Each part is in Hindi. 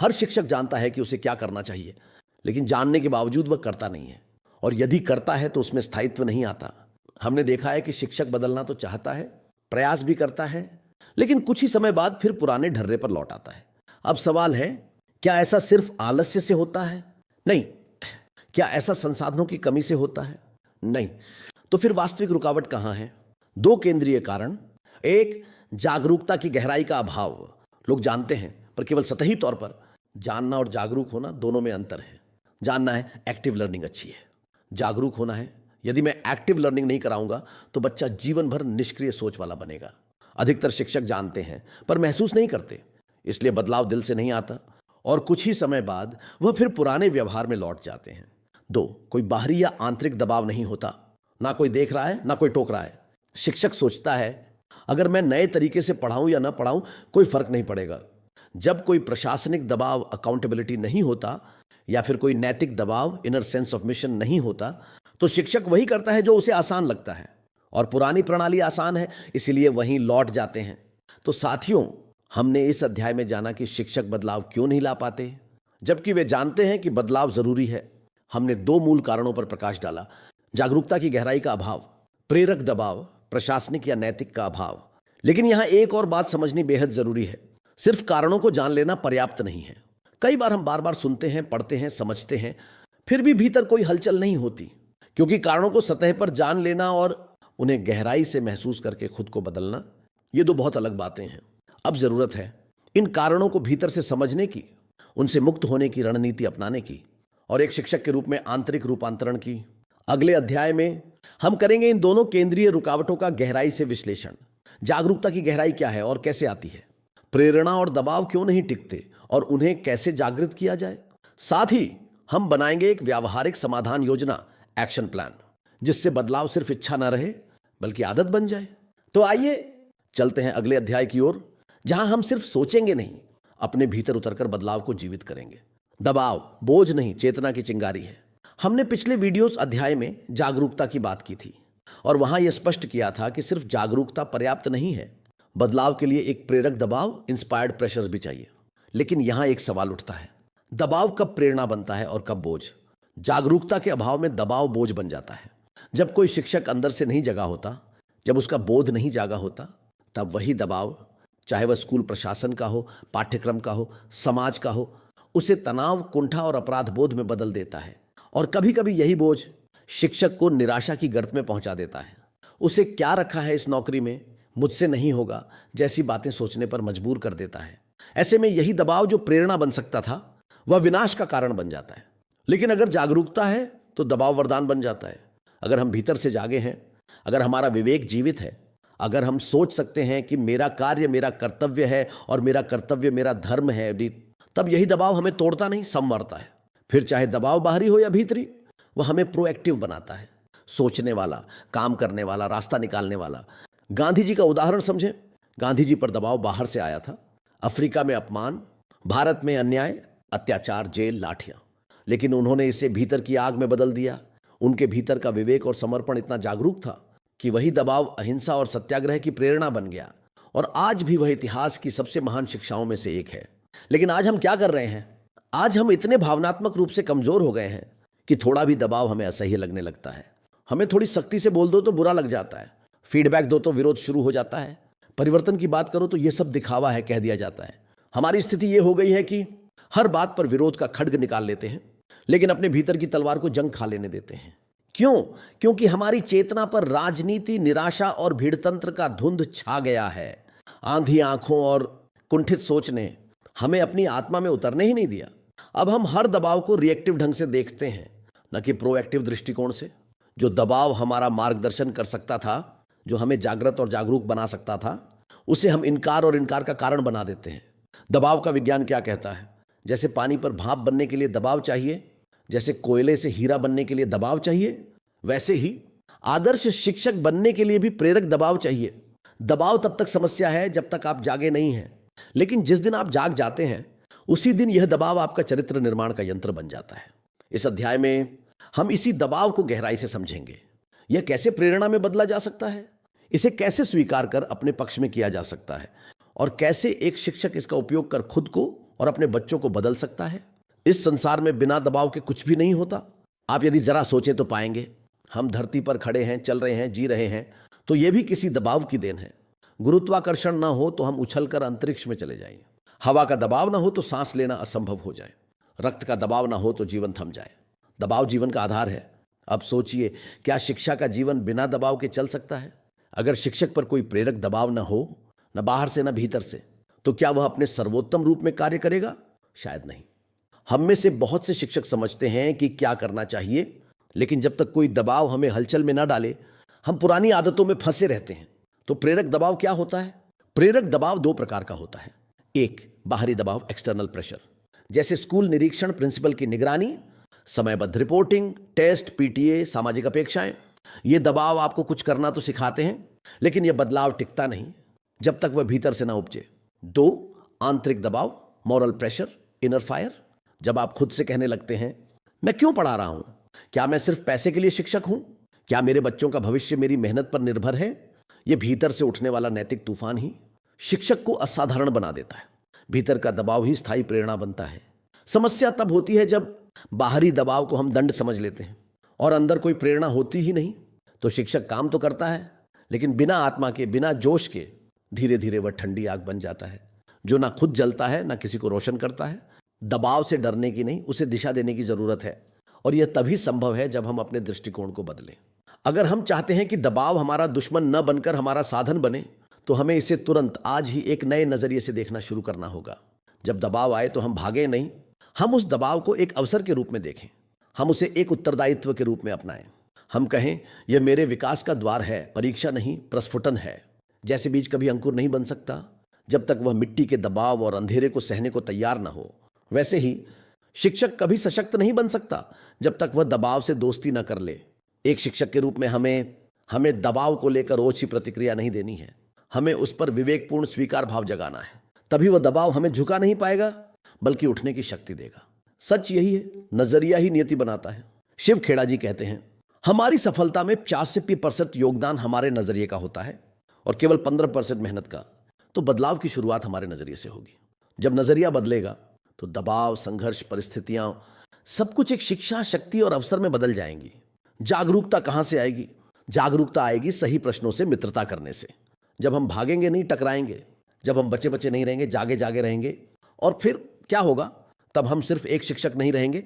हर शिक्षक जानता है कि उसे क्या करना चाहिए, लेकिन जानने के बावजूद वह करता नहीं है, और यदि करता है तो उसमें स्थायित्व नहीं आता। हमने देखा है कि शिक्षक बदलना तो चाहता है, प्रयास भी करता है, लेकिन कुछ ही समय बाद फिर पुराने ढर्रे पर लौट आता है। अब सवाल है, क्या ऐसा सिर्फ आलस्य से होता है? नहीं। क्या ऐसा संसाधनों की कमी से होता है? नहीं। तो फिर वास्तविक रुकावट कहां है? दो केंद्रीय कारण। एक, जागरूकता की गहराई का अभाव। लोग जानते हैं, पर केवल सतही तौर पर। जानना और जागरूक होना दोनों में अंतर है। जानना है, एक्टिव लर्निंग अच्छी है। जागरूक होना है, यदि मैं एक्टिव लर्निंग नहीं कराऊंगा तो बच्चा जीवन भर निष्क्रिय सोच वाला बनेगा। अधिकतर शिक्षक जानते हैं पर महसूस नहीं करते, इसलिए बदलाव दिल से नहीं आता, और कुछ ही समय बाद वह फिर पुराने व्यवहार में लौट जाते हैं। दो, कोई बाहरी या आंतरिक दबाव नहीं होता। ना कोई देख रहा है, ना कोई टोक रहा है। शिक्षक सोचता है, अगर मैं नए तरीके से पढ़ाऊं या ना पढ़ाऊं कोई फर्क नहीं पड़ेगा। जब कोई प्रशासनिक दबाव, अकाउंटेबिलिटी नहीं होता, या फिर कोई नैतिक दबाव, इनर सेंस ऑफ मिशन नहीं होता, तो शिक्षक वही करता है जो उसे आसान लगता है, और पुरानी प्रणाली आसान है, इसीलिए वहीं लौट जाते हैं। तो साथियों, हमने इस अध्याय में जाना कि शिक्षक बदलाव क्यों नहीं ला पाते, जबकि वे जानते हैं कि बदलाव जरूरी है। हमने दो मूल कारणों पर प्रकाश डाला: जागरूकता की गहराई का अभाव, प्रेरक दबाव, प्रशासनिक या नैतिक का अभाव। लेकिन यहां एक और बात समझनी बेहद जरूरी है, सिर्फ कारणों को जान लेना पर्याप्त नहीं है। कई बार हम बार बार सुनते हैं, पढ़ते हैं, समझते हैं, फिर भी भीतर कोई हलचल नहीं होती, क्योंकि कारणों को सतह पर जान लेना और उन्हें गहराई से महसूस करके खुद को बदलना, ये दो बहुत अलग बातें हैं। अब जरूरत है इन कारणों को भीतर से समझने की, उनसे मुक्त होने की रणनीति अपनाने की, और एक शिक्षक के रूप में आंतरिक रूपांतरण की। अगले अध्याय में हम करेंगे इन दोनों केंद्रीय रुकावटों का गहराई से विश्लेषण। जागरूकता की गहराई क्या है और कैसे आती है, प्रेरणा और दबाव क्यों नहीं टिकते और उन्हें कैसे जागृत किया जाए। साथ ही हम बनाएंगे एक व्यावहारिक समाधान योजना, एक्शन प्लान, जिससे बदलाव सिर्फ इच्छा न रहे बल्कि आदत बन जाए। तो आइए चलते हैं अगले अध्याय की ओर, जहां हम सिर्फ सोचेंगे नहीं, अपने भीतर उतरकर बदलाव को जीवित करेंगे। दबाव बोझ नहीं, चेतना की चिंगारी है। हमने पिछले वीडियोस अध्याय में जागरूकता की बात की थी, और वहां यह स्पष्ट किया था कि सिर्फ जागरूकता पर्याप्त नहीं है, बदलाव के लिए एक प्रेरक दबाव, इंस्पायर्ड प्रेशर भी चाहिए। लेकिन यहां एक सवाल उठता है, दबाव कब प्रेरणा बनता है और कब बोझ? जागरूकता के अभाव में दबाव बोझ बन जाता है। जब कोई शिक्षक अंदर से नहीं जगा होता, जब उसका बोध नहीं जागा होता, तब वही दबाव, चाहे वह स्कूल प्रशासन का हो, पाठ्यक्रम का हो, समाज का हो, उसे तनाव, कुंठा और अपराध बोध में बदल देता है। और कभी कभी यही बोझ शिक्षक को निराशा की गर्त में पहुंचा देता है। उसे क्या रखा है इस नौकरी में, मुझसे नहीं होगा जैसी बातें सोचने पर मजबूर कर देता है। ऐसे में यही दबाव जो प्रेरणा बन सकता था, वह विनाश का कारण बन जाता है। लेकिन अगर जागरूकता है तो दबाव वरदान बन जाता है। अगर हम भीतर से जागे हैं, अगर हमारा विवेक जीवित है, अगर हम सोच सकते हैं कि मेरा कार्य मेरा कर्तव्य है और मेरा कर्तव्य मेरा धर्म है, तब यही दबाव हमें तोड़ता नहीं, संवारता है। फिर चाहे दबाव बाहरी हो या भीतरी, वह हमें प्रोएक्टिव बनाता है, सोचने वाला, काम करने वाला, रास्ता निकालने वाला। गांधी जी का उदाहरण समझें। गांधी जी पर दबाव बाहर से आया था। अफ्रीका में अपमान, भारत में अन्याय, अत्याचार, जेल, लाठियां। लेकिन उन्होंने इसे भीतर की आग में बदल दिया। उनके भीतर का विवेक और समर्पण इतना जागरूक था कि वही दबाव अहिंसा और सत्याग्रह की प्रेरणा बन गया, और आज भी वह इतिहास की सबसे महान शिक्षाओं में से एक है। लेकिन आज हम क्या कर रहे हैं? आज हम इतने भावनात्मक रूप से कमजोर हो गए हैं कि थोड़ा भी दबाव हमें असह्य लगने लगता है। हमें थोड़ी सख्ती से बोल दो तो बुरा लग जाता है, फीडबैक दो तो विरोध शुरू हो जाता है, परिवर्तन की बात करो तो यह सब दिखावा है कह दिया जाता है। हमारी स्थिति यह हो गई है कि हर बात पर विरोध का खड्ग निकाल लेते हैं, लेकिन अपने भीतर की तलवार को जंग खा लेने देते हैं। क्यों? क्योंकि हमारी चेतना पर राजनीति, निराशा और भीड़तंत्र का धुंध छा गया है। आंधी आंखों और कुंठित सोच ने हमें अपनी आत्मा में उतरने ही नहीं दिया। अब हम हर दबाव को रिएक्टिव ढंग से देखते हैं, न कि प्रोएक्टिव दृष्टिकोण से। जो दबाव हमारा मार्गदर्शन कर सकता था, जो हमें जागृत और जागरूक बना सकता था, उसे हम इनकार और इनकार का कारण बना देते हैं। दबाव का विज्ञान क्या कहता है? जैसे पानी पर भाप बनने के लिए दबाव चाहिए, जैसे कोयले से हीरा बनने के लिए दबाव चाहिए, वैसे ही आदर्श शिक्षक बनने के लिए भी प्रेरक दबाव चाहिए। दबाव तब तक समस्या है जब तक आप जागे नहीं हैं, लेकिन जिस दिन आप जाग जाते हैं, उसी दिन यह दबाव आपका चरित्र निर्माण का यंत्र बन जाता है। इस अध्याय में हम इसी दबाव को गहराई से समझेंगे। यह कैसे प्रेरणा में बदला जा सकता है, इसे कैसे स्वीकार कर अपने पक्ष में किया जा सकता है, और कैसे एक शिक्षक इसका उपयोग कर खुद को और अपने बच्चों को बदल सकता है। इस संसार में बिना दबाव के कुछ भी नहीं होता। आप यदि जरा सोचें तो पाएंगे हम धरती पर खड़े हैं, चल रहे हैं, जी रहे हैं, तो यह भी किसी दबाव की देन है। गुरुत्वाकर्षण ना हो तो हम उछलकर अंतरिक्ष में चले जाएं। हवा का दबाव ना हो तो सांस लेना असंभव हो जाए। रक्त का दबाव ना हो तो जीवन थम जाए। दबाव जीवन का आधार है। अब सोचिए, क्या शिक्षा का जीवन बिना दबाव के चल सकता है? अगर शिक्षक पर कोई प्रेरक दबाव ना हो, न बाहर से न भीतर से, तो क्या वह अपने सर्वोत्तम रूप में कार्य करेगा? शायद नहीं। हम में से बहुत से शिक्षक समझते हैं कि क्या करना चाहिए, लेकिन जब तक कोई दबाव हमें हलचल में ना डाले, हम पुरानी आदतों में फंसे रहते हैं। तो प्रेरक दबाव क्या होता है? प्रेरक दबाव दो प्रकार का होता है। एक, बाहरी दबाव, एक्सटर्नल प्रेशर, जैसे स्कूल निरीक्षण, प्रिंसिपल की निगरानी, समयबद्ध रिपोर्टिंग, टेस्ट, पीटीए, सामाजिक अपेक्षाएं। ये दबाव आपको कुछ करना तो सिखाते हैं, लेकिन यह बदलाव टिकता नहीं जब तक वह भीतर से ना उपजे। दो, आंतरिक दबाव, मॉरल प्रेशर, इनर फायर, जब आप खुद से कहने लगते हैं, मैं क्यों पढ़ा रहा हूं? क्या मैं सिर्फ पैसे के लिए शिक्षक हूं? क्या मेरे बच्चों का भविष्य मेरी मेहनत पर निर्भर है? यह भीतर से उठने वाला नैतिक तूफान ही शिक्षक को असाधारण बना देता है। भीतर का दबाव ही स्थायी प्रेरणा बनता है। समस्या तब होती है जब बाहरी दबाव को हम दंड समझ लेते हैं और अंदर कोई प्रेरणा होती ही नहीं। तो शिक्षक काम तो करता है, लेकिन बिना आत्मा के, बिना जोश के धीरे धीरे वह ठंडी आग बन जाता है, जो ना खुद जलता है ना किसी को रोशन करता है। दबाव से डरने की नहीं, उसे दिशा देने की जरूरत है, और यह तभी संभव है जब हम अपने दृष्टिकोण को बदलें। अगर हम चाहते हैं कि दबाव हमारा दुश्मन न बनकर हमारा साधन बने, तो हमें इसे तुरंत आज ही एक नए नजरिए से देखना शुरू करना होगा। जब दबाव आए तो हम भागें नहीं, हम उस दबाव को एक अवसर के रूप में देखें। हम उसे एक उत्तरदायित्व के रूप में अपनाएं। हम कहें, यह मेरे विकास का द्वार है, परीक्षा नहीं, प्रस्फुटन है। जैसे बीज कभी अंकुर नहीं बन सकता जब तक वह मिट्टी के दबाव और अंधेरे को सहने को तैयार न हो, वैसे ही शिक्षक कभी सशक्त नहीं बन सकता जब तक वह दबाव से दोस्ती न कर ले। एक शिक्षक के रूप में हमें दबाव को लेकर ओछी प्रतिक्रिया नहीं देनी है। हमें उस पर विवेकपूर्ण स्वीकार भाव जगाना है। तभी वह दबाव हमें झुका नहीं पाएगा, बल्कि उठने की शक्ति देगा। सच यही है, नजरिया ही नियति बनाता है। शिव खेड़ा जी कहते हैं, हमारी सफलता में 85% योगदान हमारे नजरिए का होता है और केवल 15% मेहनत का। तो बदलाव की शुरुआत हमारे नजरिए से होगी। जब नजरिया बदलेगा तो दबाव, संघर्ष, परिस्थितियां, सब कुछ एक शिक्षा, शक्ति और अवसर में बदल जाएंगी। जागरूकता कहां से आएगी? जागरूकता आएगी सही प्रश्नों से मित्रता करने से। जब हम भागेंगे नहीं, टकराएंगे। जब हम बचे बचे नहीं रहेंगे, जागे जागे रहेंगे। और फिर क्या होगा? तब हम सिर्फ एक शिक्षक नहीं रहेंगे,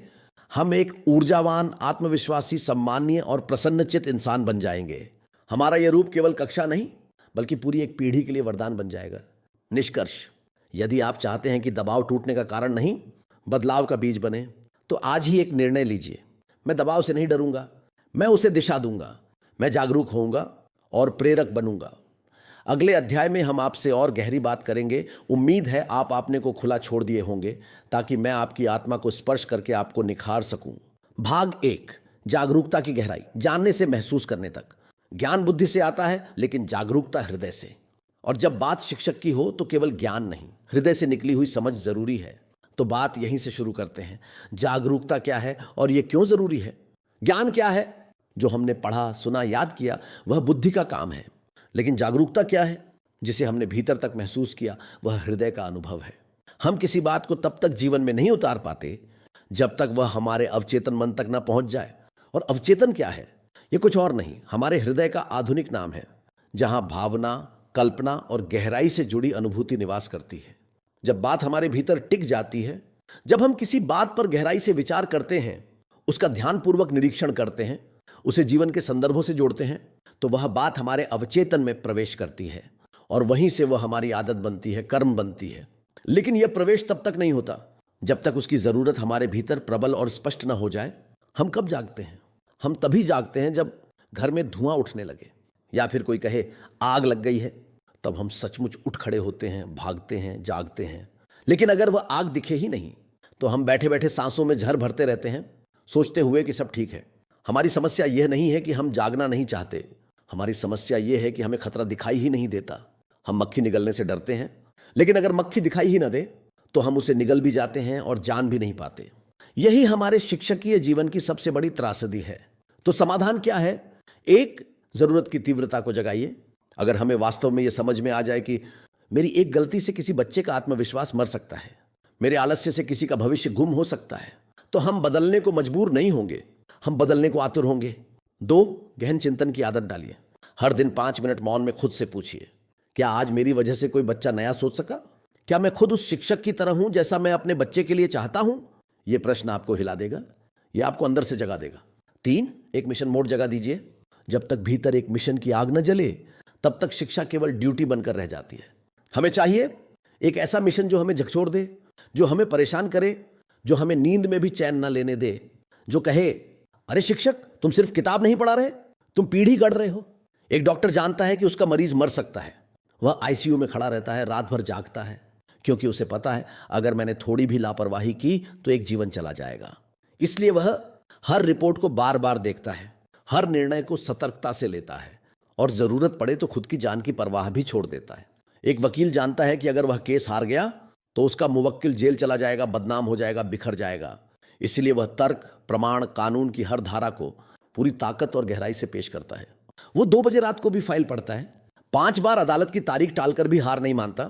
हम एक ऊर्जावान, आत्मविश्वासी, सम्मानीय और प्रसन्नचित इंसान बन जाएंगे। हमारा यह रूप केवल कक्षा नहीं, बल्कि पूरी एक पीढ़ी के लिए वरदान बन जाएगा। निष्कर्ष, यदि आप चाहते हैं कि दबाव टूटने का कारण नहीं, बदलाव का बीज बने, तो आज ही एक निर्णय लीजिए। मैं दबाव से नहीं डरूंगा, मैं उसे दिशा दूंगा। मैं जागरूक होऊंगा और प्रेरक बनूंगा। अगले अध्याय में हम आपसे और गहरी बात करेंगे। उम्मीद है आप आपने को खुला छोड़ दिए होंगे, ताकि मैं आपकी आत्मा को स्पर्श करके आपको निखार सकूं। भाग 1, जागरूकता की गहराई, जानने से महसूस करने तक। ज्ञान बुद्धि से आता है, लेकिन जागरूकता हृदय से। और जब बात शिक्षक की हो तो केवल ज्ञान नहीं, हृदय से निकली हुई समझ जरूरी है। तो बात यहीं से शुरू करते हैं। जागरूकता क्या है और यह क्यों जरूरी है? ज्ञान क्या है? जो हमने पढ़ा, सुना, याद किया, वह बुद्धि का काम है। लेकिन जागरूकता क्या है? जिसे हमने भीतर तक महसूस किया, वह हृदय का अनुभव है। हम किसी बात को तब तक जीवन में नहीं उतार पाते जब तक वह हमारे अवचेतन मन तक ना पहुंच जाए। और अवचेतन क्या है? यह कुछ और नहीं, हमारे हृदय का आधुनिक नाम है, जहां भावना, कल्पना और गहराई से जुड़ी अनुभूति निवास करती है। जब बात हमारे भीतर टिक जाती है, जब हम किसी बात पर गहराई से विचार करते हैं, उसका ध्यानपूर्वक निरीक्षण करते हैं, उसे जीवन के संदर्भों से जोड़ते हैं, तो वह बात हमारे अवचेतन में प्रवेश करती है और वहीं से वह हमारी आदत बनती है, कर्म बनती है। लेकिन यह प्रवेश तब तक नहीं होता जब तक उसकी जरूरत हमारे भीतर प्रबल और स्पष्ट न हो जाए। हम कब जागते हैं? हम तभी जागते हैं जब घर में धुआं उठने लगे, या फिर कोई कहे आग लग गई है। तब हम सचमुच उठ खड़े होते हैं, भागते हैं, जागते हैं। लेकिन अगर वह आग दिखे ही नहीं, तो हम बैठे बैठे सांसों में झर भरते रहते हैं, सोचते हुए कि सब ठीक है। हमारी समस्या यह नहीं है कि हम जागना नहीं चाहते, हमारी समस्या यह है कि हमें खतरा दिखाई ही नहीं देता। हम मक्खी निगलने से डरते हैं, लेकिन अगर मक्खी दिखाई ही ना दे तो हम उसे निगल भी जाते हैं और जान भी नहीं पाते। यही हमारे शिक्षकीय जीवन की सबसे बड़ी त्रासदी है। तो समाधान क्या है? एक, जरूरत की तीव्रता को जगाइए। अगर हमें वास्तव में यह समझ में आ जाए कि मेरी एक गलती से किसी बच्चे का आत्मविश्वास मर सकता है, मेरे आलस्य से किसी का भविष्य गुम हो सकता है, तो हम बदलने को मजबूर नहीं होंगे, हम बदलने को आतुर होंगे। 2, गहन चिंतन की आदत डालिए। हर दिन 5 मिनट मौन में खुद से पूछिए, क्या आज मेरी वजह से कोई बच्चा नया सोच सका? क्या मैं खुद उस शिक्षक की तरह हूं जैसा मैं अपने बच्चे के लिए चाहता हूं? यह प्रश्न आपको हिला देगा, यह आपको अंदर से जगा देगा। 3, एक मिशन मोड जगा दीजिए। जब तक भीतर एक मिशन की आग न जले, तब तक शिक्षा केवल ड्यूटी बनकर रह जाती है। हमें चाहिए एक ऐसा मिशन जो हमें झकझोर दे, जो हमें परेशान करे, जो हमें नींद में भी चैन न लेने दे, जो कहे, अरे शिक्षक, तुम सिर्फ किताब नहीं पढ़ा रहे, तुम पीढ़ी गढ़ रहे हो। एक डॉक्टर जानता है कि उसका मरीज मर सकता है, वह आईसीयू में खड़ा रहता है, रात भर जागता है, क्योंकि उसे पता है अगर मैंने थोड़ी भी लापरवाही की तो एक जीवन चला जाएगा। इसलिए वह हर रिपोर्ट को बार बार देखता है, हर निर्णय को सतर्कता से लेता है और जरूरत पड़े तो खुद की जान की परवाह भी छोड़ देता है। एक वकील जानता है कि अगर वह केस हार गया तो उसका मुवक्किल जेल चला जाएगा, बदनाम हो जाएगा, बिखर जाएगा। इसलिए वह तर्क, प्रमाण, कानून की हर धारा को पूरी ताकत और गहराई से पेश करता है। वो 2 बजे रात को भी फाइल पढ़ता है, 5 बार अदालत की तारीख टालकर भी हार नहीं मानता,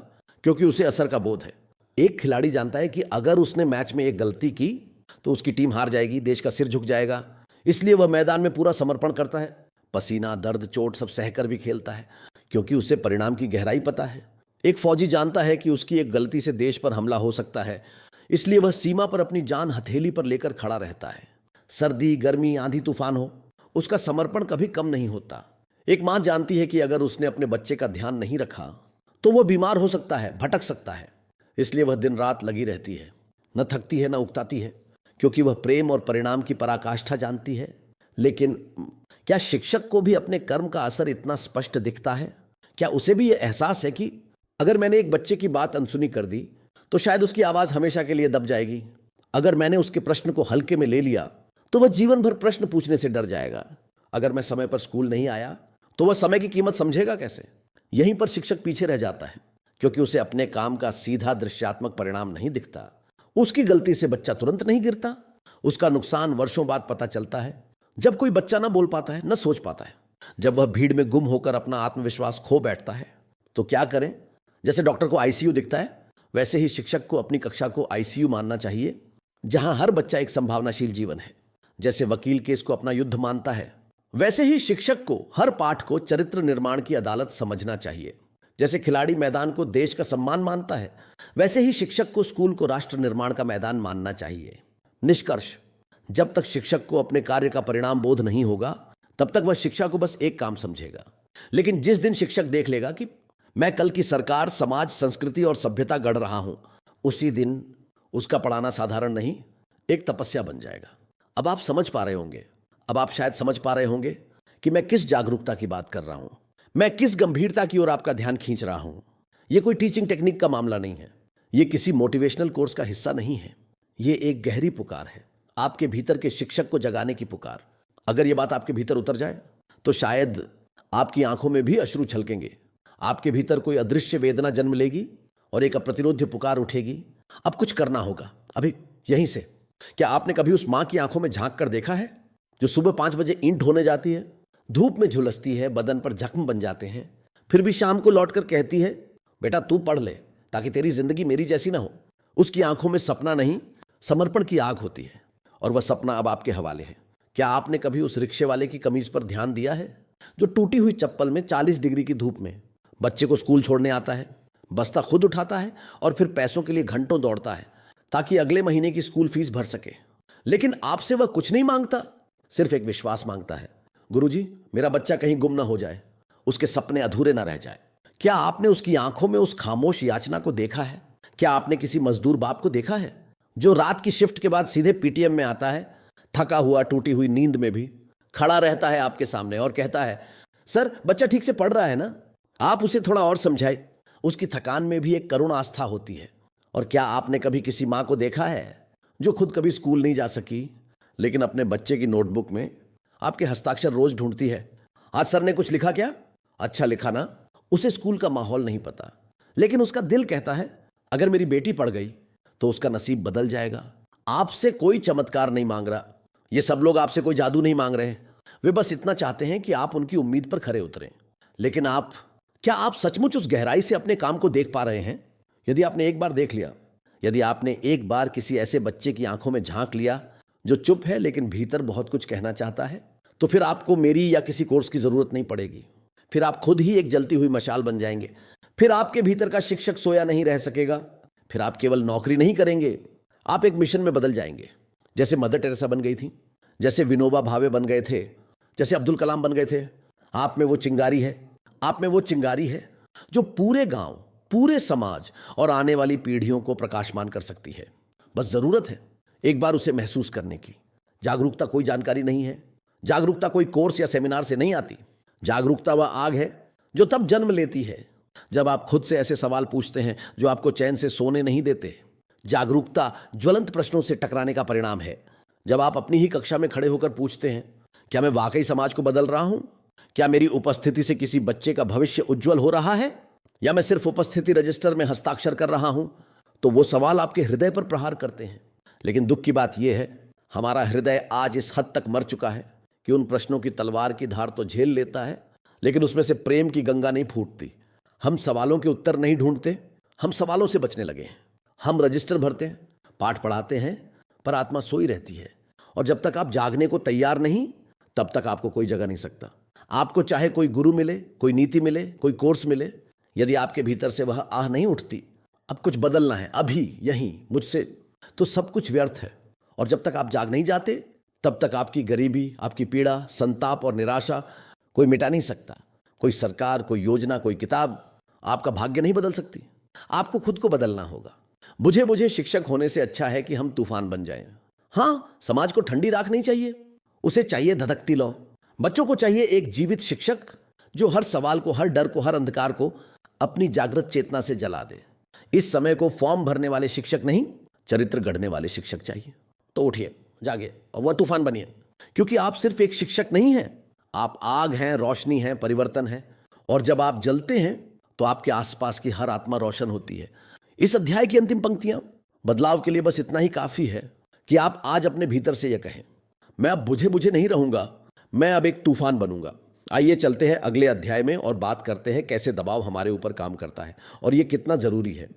क्योंकि उसे असर का बोध है। एक खिलाड़ी जानता है कि अगर उसने मैच में एक गलती की तो उसकी टीम हार जाएगी, देश का सिर झुक जाएगा। इसलिए वह मैदान में पूरा समर्पण करता है, पसीना, दर्द, चोट सब सहकर भी खेलता है, क्योंकि उसे परिणाम की गहराई पता है। एक फौजी जानता है कि उसकी एक गलती से देश पर हमला हो सकता है, इसलिए वह सीमा पर अपनी जान हथेली पर लेकर खड़ा रहता है। सर्दी, गर्मी, आंधी तूफान हो, उसका समर्पण कभी कम नहीं होता। एक मां जानती है कि अगर उसने अपने बच्चे का ध्यान नहीं रखा तो वह बीमार हो सकता है, भटक सकता है। इसलिए वह दिन रात लगी रहती है, न थकती है न उकताती है, क्योंकि वह प्रेम और परिणाम की पराकाष्ठा जानती है। लेकिन क्या शिक्षक को भी अपने कर्म का असर इतना स्पष्ट दिखता है? क्या उसे भी यह एहसास है कि अगर मैंने एक बच्चे की बात अनसुनी कर दी तो शायद उसकी आवाज हमेशा के लिए दब जाएगी। अगर मैंने उसके प्रश्न को हल्के में ले लिया तो वह जीवन भर प्रश्न पूछने से डर जाएगा। अगर मैं समय पर स्कूल नहीं आया तो वह समय की कीमत समझेगा कैसे? यहीं पर शिक्षक पीछे रह जाता है, क्योंकि उसे अपने काम का सीधा दृश्यात्मक परिणाम नहीं दिखता। उसकी गलती से बच्चा तुरंत नहीं गिरता, उसका नुकसान वर्षों बाद पता चलता है। जब कोई बच्चा ना बोल पाता है, न सोच पाता है, जब वह भीड़ में गुम होकर अपना आत्मविश्वास खो बैठता है, तो क्या करें? जैसे डॉक्टर को आईसीयू दिखता है, वैसे ही शिक्षक को अपनी कक्षा को आईसीयू मानना चाहिए, जहां हर बच्चा एक संभावनाशील जीवन है। जैसे वकील केस को अपना युद्ध मानता है, वैसे ही शिक्षक को हर पाठ को चरित्र निर्माण की अदालत समझना चाहिए। जैसे खिलाड़ी मैदान को देश का सम्मान मानता है, वैसे ही शिक्षक को स्कूल को राष्ट्र निर्माण का मैदान मानना चाहिए। निष्कर्ष, जब तक शिक्षक को अपने कार्य का परिणाम बोध नहीं होगा, तब तक वह शिक्षा को बस एक काम समझेगा। लेकिन जिस दिन शिक्षक देख लेगा कि मैं कल की सरकार, समाज, संस्कृति और सभ्यता गढ़ रहा हूं, उसी दिन उसका पढ़ाना साधारण नहीं, एक तपस्या बन जाएगा। अब आप समझ पा रहे होंगे, अब आप शायद समझ पा रहे होंगे कि मैं किस जागरूकता की बात कर रहा हूं, मैं किस गंभीरता की ओर आपका ध्यान खींच रहा हूं। यह कोई टीचिंग टेक्निक का मामला नहीं है, यह किसी मोटिवेशनल कोर्स का हिस्सा नहीं है। यह एक गहरी पुकार है, आपके भीतर के शिक्षक को जगाने की पुकार। अगर यह बात आपके भीतर उतर जाए तो शायद आपकी आंखों में भी अश्रु छलकेंगे, आपके भीतर कोई अदृश्य वेदना जन्म लेगी और एक अप्रतिरोध्य पुकार उठेगी। अब कुछ करना होगा, अभी यहीं से। क्या आपने कभी उस मां की आंखों में झांक कर देखा है जो सुबह 5 बजे ईंट ढोने जाती है, धूप में झुलसती है, बदन पर जख्म बन जाते हैं, फिर भी शाम को लौटकर कहती है, बेटा तू पढ़ ले ताकि तेरी जिंदगी मेरी जैसी ना हो। उसकी आंखों में सपना नहीं, समर्पण की आग होती है, और वह सपना अब आपके हवाले है। क्या आपने कभी उस रिक्शे वाले की कमीज पर ध्यान दिया है जो टूटी हुई चप्पल में 40 डिग्री की धूप में बच्चे को स्कूल छोड़ने आता है, बस्ता खुद उठाता है और फिर पैसों के लिए घंटों दौड़ता है ताकि अगले महीने की स्कूल फीस भर सके? लेकिन आपसे वह कुछ नहीं मांगता, सिर्फ एक विश्वास मांगता है, गुरुजी मेरा बच्चा कहीं गुम ना हो जाए, उसके सपने अधूरे ना रह जाए। क्या आपने उसकी आंखों में उस खामोश याचना को देखा है? क्या आपने किसी मजदूर बाप को देखा है जो रात की शिफ्ट के बाद सीधे पीटीएम में आता है, थका हुआ, टूटी हुई नींद में भी खड़ा रहता है आपके सामने और कहता है, सर बच्चा ठीक से पढ़ रहा है ना, आप उसे थोड़ा और समझाए। उसकी थकान में भी एक करुण आस्था होती है। और क्या आपने कभी किसी मां को देखा है जो खुद कभी स्कूल नहीं जा सकी, लेकिन अपने बच्चे की नोटबुक में आपके हस्ताक्षर रोज ढूंढती है? आज सर ने कुछ लिखा क्या? अच्छा लिखा ना। उसे स्कूल का माहौल नहीं पता, लेकिन उसका दिल कहता है अगर मेरी बेटी पढ़ गई तो उसका नसीब बदल जाएगा। आपसे कोई चमत्कार नहीं मांग रहा, ये सब लोग आपसे कोई जादू नहीं मांग रहे, वे बस इतना चाहते हैं कि आप उनकी उम्मीद पर खरे उतरें। लेकिन क्या आप सचमुच उस गहराई से अपने काम को देख पा रहे हैं? यदि आपने एक बार देख लिया, यदि आपने एक बार किसी ऐसे बच्चे की आंखों में झांक लिया जो चुप है लेकिन भीतर बहुत कुछ कहना चाहता है, तो फिर आपको मेरी या किसी कोर्स की जरूरत नहीं पड़ेगी। फिर आप खुद ही एक जलती हुई मशाल बन जाएंगे। फिर आपके भीतर का शिक्षक सोया नहीं रह सकेगा। फिर आप केवल नौकरी नहीं करेंगे, आप एक मिशन में बदल जाएंगे। जैसे मदर टेरेसा बन गई थी, जैसे विनोबा भावे बन गए थे, जैसे अब्दुल कलाम बन गए थे। आप में वो चिंगारी है, आप में वो चिंगारी है जो पूरे गांव, पूरे समाज और आने वाली पीढ़ियों को प्रकाशमान कर सकती है। बस जरूरत है एक बार उसे महसूस करने की। जागरूकता कोई जानकारी नहीं है, जागरूकता कोई कोर्स या सेमिनार से नहीं आती। जागरूकता वह आग है जो तब जन्म लेती है जब आप खुद से ऐसे सवाल पूछते हैं जो आपको चैन से सोने नहीं देते। जागरूकता ज्वलंत प्रश्नों से टकराने का परिणाम है। जब आप अपनी ही कक्षा में खड़े होकर पूछते हैं, क्या मैं वाकई समाज को बदल रहा हूं? क्या मेरी उपस्थिति से किसी बच्चे का भविष्य उज्जवल हो रहा है, या मैं सिर्फ उपस्थिति रजिस्टर में हस्ताक्षर कर रहा हूं? तो वो सवाल आपके हृदय पर प्रहार करते हैं। लेकिन दुख की बात यह है, हमारा हृदय आज इस हद तक मर चुका है कि उन प्रश्नों की तलवार की धार तो झेल लेता है, लेकिन उसमें से प्रेम की गंगा नहीं फूटती। हम सवालों के उत्तर नहीं ढूंढते, हम सवालों से बचने लगे हैं। हम रजिस्टर भरते हैं, पाठ पढ़ाते हैं, पर आत्मा सोई रहती है। और जब तक आप जागने को तैयार नहीं, तब तक आपको कोई जगा नहीं सकता। आपको चाहे कोई गुरु मिले, कोई नीति मिले, कोई कोर्स मिले, यदि आपके भीतर से वह आह नहीं उठती, अब कुछ बदलना है, अभी यहीं मुझसे, तो सब कुछ व्यर्थ है। और जब तक आप जाग नहीं जाते, तब तक आपकी गरीबी, आपकी पीड़ा, संताप और निराशा कोई मिटा नहीं सकता। कोई सरकार, कोई योजना, कोई किताब आपका भाग्य नहीं बदल सकती। आपको खुद को बदलना होगा। बुझे शिक्षक होने से अच्छा है कि हम तूफान बन जाएं। हाँ, समाज को ठंडी राख नहीं चाहिए, उसे चाहिए धधकती लौ। बच्चों को चाहिए एक जीवित शिक्षक जो हर सवाल को, हर डर को, हर अंधकार को अपनी जागृत चेतना से जला दे। इस समय को फॉर्म भरने वाले शिक्षक नहीं, चरित्र गढ़ने वाले शिक्षक चाहिए। तो उठिए, जागे और वह तूफान बनिए, क्योंकि आप सिर्फ एक शिक्षक नहीं हैं, आप आग हैं, रोशनी हैं, परिवर्तन है। और जब आप जलते हैं तो आपके आसपास की हर आत्मा रोशन होती है। इस अध्याय की अंतिम पंक्तियां बदलाव के लिए बस इतना ही काफी है कि आप आज अपने भीतर से यह कहें, मैं अब बुझे नहीं रहूंगा, मैं अब एक तूफान बनूंगा। आइए चलते हैं अगले अध्याय में और बात करते हैं कैसे दबाव हमारे ऊपर काम करता है और यह कितना जरूरी है।